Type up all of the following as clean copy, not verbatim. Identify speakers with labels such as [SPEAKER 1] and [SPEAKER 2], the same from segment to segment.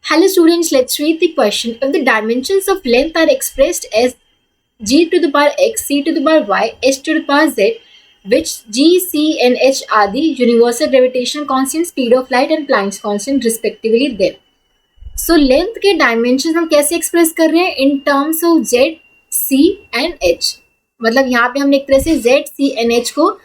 [SPEAKER 1] Hello students, let's read the question. If the dimensions of length are expressed as g to the power x, c to the power y, h to the power z, which g, c and h are the universal gravitational constant, speed of light and Planck's constant respectively, then. So length के dimensions हम कैसे express कर रहे हैं? In terms of z, c and h. मतलब यहाँ पे हमने एक तरह से z, c and h को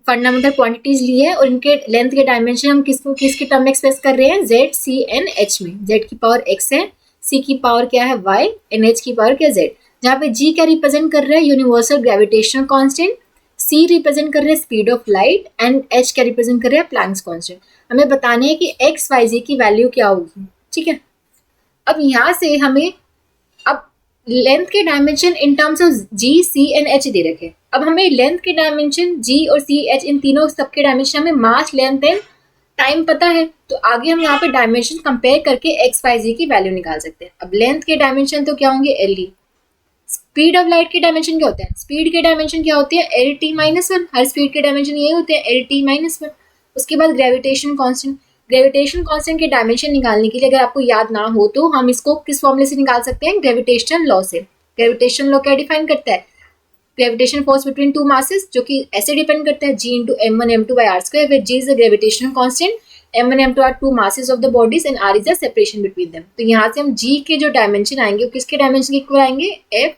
[SPEAKER 1] फंडामेंटल क्वांटिटीज ली है और इनके लेंथ के डायमेंशन हम किसके टर्म में एक्सप्रेस कर रहे हैं? z, c and h में. z की पावर x है, c की पावर क्या है? y and h की पावर क्या? z. जहाँ पे g क्या रिप्रेजेंट कर रहा है? Universal gravitational constant, c represent कर रहा है speed of light and h क्या रिप्रेजेंट कर रहा है? Planck's constant. हमें बताना है कि x, y, z की वैल्यू क्या होगी. ठीक है, अब यहाँ से हमें अब लेंथ के dimension in terms of G, C and H दे रखे. अब हमें लेंथ के डायमेंशन जी और सी, एच इन तीनों सबके डायमेंशन हमें मास, लेंथ एंड टाइम पता है, तो आगे हम यहाँ पे डायमेंशन कंपेयर करके एक्स, वाई, जी की वैल्यू निकाल सकते हैं. अब लेंथ के डायमेंशन तो क्या होंगे? L E. Speed of light के डायमेंशन क्या होते हैं? स्पीड के डायमेंशन क्या होती है? L T minus one. हर स्पीड के डायमेंशन ये होते हैं, एल टी माइनस वन. उसके बाद ग्रेविटेशन कॉन्स्टेंट. ग्रेविटेशन कांस्टेंट के डायमेंशन निकालने के लिए अगर आपको याद ना हो तो हम इसको किस फॉर्मूले से निकाल सकते हैं? ग्रेविटेशन लॉ से. ग्रेविटेशन लॉ क्या डिफाइन करता है? Gravitation force between two masses, जो कि ऐसे डिपेंड करता है g into m1 m2 by r square, where g is the gravitational constant, m1 m2 are two masses of the bodies and r is the separation between them. तो यहाँ से हम g के जो डायमेंशन आएंगे वो किसके डायमेंशन के इक्वल आएंगे? f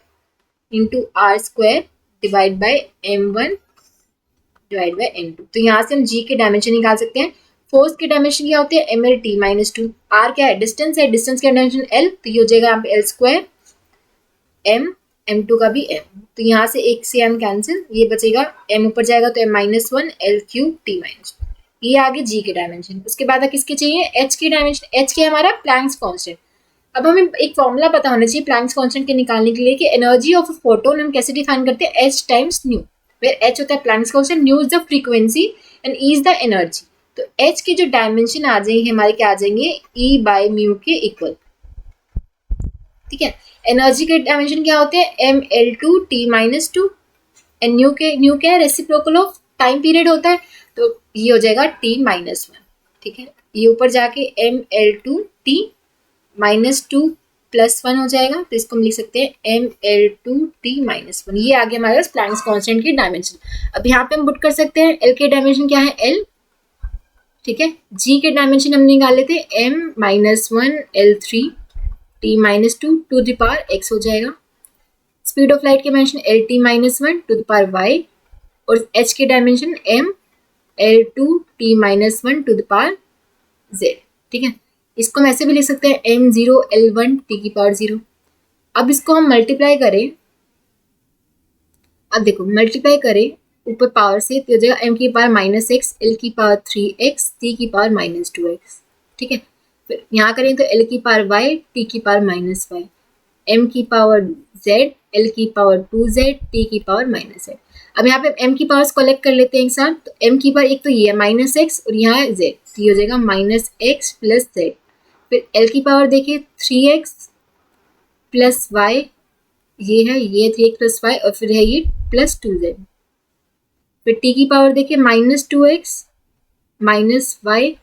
[SPEAKER 1] into r square divide by m1 divide by m2. तो यहाँ से हम g के डायमेंशन निकाल सकते हैं. फोर्स के डायमेंशन क्या होते हैं? M L T minus two. R क्या है? डिस्टेंस है, डिस्टेंस का डायमेंशन एल, तो ये हो जाएगा यहाँ पे L square, M, M two का भी एम. तो यहाँ से एक से एम कैंसिल, ये बचेगा, एम ऊपर जाएगा तो M minus one, L cube T minus. ये आगे जी के डायमेंशन. उसके बाद किसके चाहिए? एच के डायमेंशन. एच के हमारा प्लैंक्स कांस्टेंट. अब हमें एक फॉर्मूला पता होना चाहिए प्लैंक्स कांस्टेंट के निकालने के लिए कि एनर्जी ऑफ अ फोटोन हम कैसे डिफाइन करते हैं? H times nu, where h होता है Planck's constant, nu is the frequency and E is the energy. तो एच के जो डायमेंशन आ जाएंगे हमारे क्या आ जाएंगे? ई बाय म्यू के इक्वल. ठीक है, एनर्जी के डायमेंशन क्या होते हैं? M L two T minus two. And nu क्या है? रेसिप्रोकल ऑफ टाइम पीरियड होता है, तो ये हो जाएगा टी माइनस वन. ठीक है, ये ऊपर जाके M L two T minus two plus one हो जाएगा, तो इसको हम लिख सकते हैं M L two T minus one. ये आगे हमारे पास प्लैंक्स कांस्टेंट की डायमेंशन. अब यहाँ पे हम पुट कर सकते हैं एल के डायमेंशन क्या है? एल. ठीक है, जी के डायमेंशन हम निकाल लेते हैं, M minus one L three T minus two to the power x हो जाएगा. स्पीड ऑफ लाइट के dimension L T minus one to the power y, और एच के dimension M L two T minus one to the power z. ठीक है, इसको हम ऐसे भी लिख सकते हैं M zero L one T की पावर जीरो. अब इसको हम मल्टीप्लाई करें, अब देखो मल्टीप्लाई करें ऊपर पावर से, तो हो जाएगा एम की पावर माइनस एक्स, एल की पावर थ्री एक्स, टी की पावर माइनस टू एक्स. ठीक है, फिर यहाँ करें तो एल की पावर वाई, टी की पावर माइनस वाई, एम की पावर जेड, एल की पावर टू जेड, टी की पावर माइनस जेड. अब यहाँ पे एम की पावर्स कलेक्ट कर लेते हैं एक साथ. तो एम की पावर एक तो ये है माइनस एक्स और यहाँ है जेड, तो ये हो जाएगा माइनस एक्स प्लस जेड. फिर एल की पावर देखिए थ्री एक्स प्लस वाई, ये है, ये थ्री एक्स प्लस वाई, और फिर है ये प्लस टू जेड. फिर टी की पावर देखिए minus two x minus y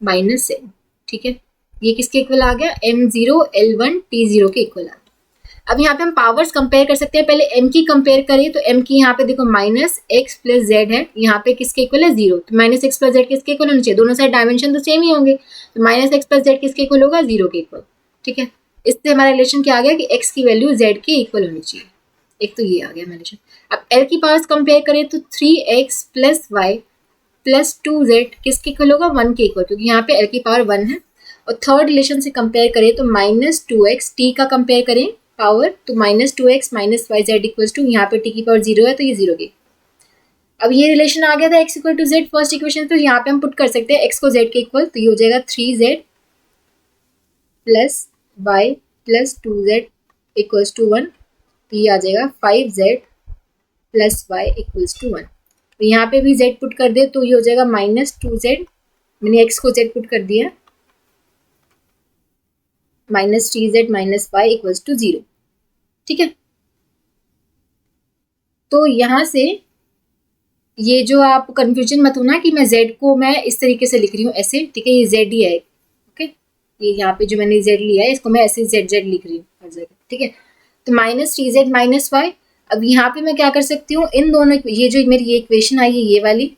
[SPEAKER 1] minus z. ठीक है, ये किसके इक्वल आ गया? M zero L one T zero के इक्वल आ गया. अब यहाँ पे हम पावर्स कंपेयर कर सकते हैं. पहले m की कंपेयर करिए, तो m की यहाँ पे देखो माइनस एक्स प्लस जेड है, यहाँ पे किसके इक्वल है? जीरो. तो माइनस एक्स प्लस जेड किसके इक्वल होना चाहिए? दोनों साइड डायमेंशन तो सेम ही होंगे, तो माइनस एक्स प्लस जेड किसके इक्वल होगा? जीरो के इक्वल. ठीक है, इससे हमारा रिलेशन क्या आ गया कि x की वैल्यू z के इक्वल होनी चाहिए. एक तो ये आ गया हमारा रिलेशन. अब l की पावर्स कंपेयर करें तो three x plus y plus two z किसके इक्वल होगा? वन के इक्वल, क्योंकि यहाँ पे l की पावर वन है. और थर्ड रिलेशन से कंपेयर करें तो माइनस टू एक्स, टी का कंपेयर करें पावर, तो minus two x minus y z equals to, यहाँ पे टी की पावर जीरो है तो ये जीरो की. अब ये रिलेशन आ गया था x equal to z first equation, तो यहाँ पे हम पुट कर सकते हैं एक्स को जेड के इक्वल, तो ये हो जाएगा three z plus y plus two z equals to one. ये आ जाएगा five z plus y equals to one. तो यहाँ पे भी जेड पुट कर दे तो ये हो जाएगा माइनस टू जेड, मैंने एक्स को जेड पुट कर दिया, minus three z minus y equals to zero. ठीक है, तो यहाँ से ये जो आप कंफ्यूजन मत होना कि मैं z को मैं इस तरीके से लिख रही हूँ ऐसे, ठीक है, ये z ही है, ओके, ये यहाँ पे जो मैंने z लिया है इसको मैं ऐसे z लिख रही हूँ हर जगह, ठीक है। तो -3z - y, अब यहाँ पे मैं क्या कर सकती हूँ, इन दोनों, ये जो मेरी ये इक्वेशन आई है ये वाली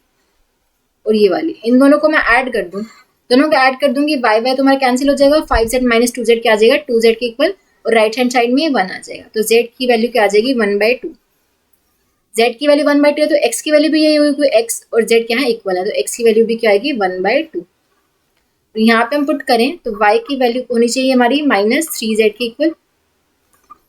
[SPEAKER 1] और ये वाली, इन दोनों को मैं ऐड कर दूँ, दोनों को ऐड कर दूंगी, y तुम्हारा कैंसिल हो जाएगा, 5z - 2z क्या आ जाएगा 2z के इक्वल, और राइट हैंड साइड में 1 आ जाएगा, तो z की वैल्यू क्या आ जाएगी 1/2, z की वैल्यू 1/2 है तो x की वैल्यू भी यही होगी, x और z क्या है इक्वल है, तो x की वैल्यू भी क्या आएगी 1/2। तो यहाँ पे हम पुट करें तो y की वैल्यू होनी चाहिए हमारी -3z के इक्वल,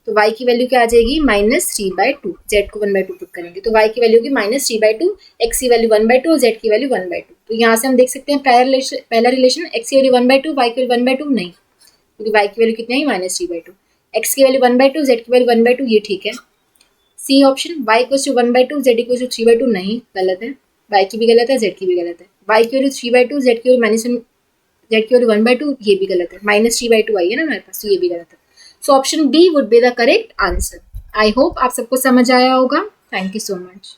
[SPEAKER 1] तो y की वैल्यू क्या आ जाएगी -3/2, z को 1/2 पुट करेंगे तो y की वैल्यू होगी -3/2, x की वैल्यू 1/2 और z की वैल्यू 1/2। तो यहाँ से हम देख सकते हैं पहला रिलेशन, x की वैल्यू 1/2, y की वैल्यू 1/2 नहीं, क्योंकि y की वैल्यू कितनी है -3/2, x की वैल्यू 1/2, z की वैल्यू 1/2, ये ठीक है। C option, y equal to 1/2, z equal to 3/2 नहीं, गलत है, y की भी गलत है, z की भी गलत है, y की वैल्यू 3/2, z की वैल्यू z की वैल्यू 1/2, ये भी गलत है, -3/2 आई है ना हमारे पास, तो ये भी गलत है। So option B would be the correct answer. I hope आप सबको समझ आया होगा। Thank you so much.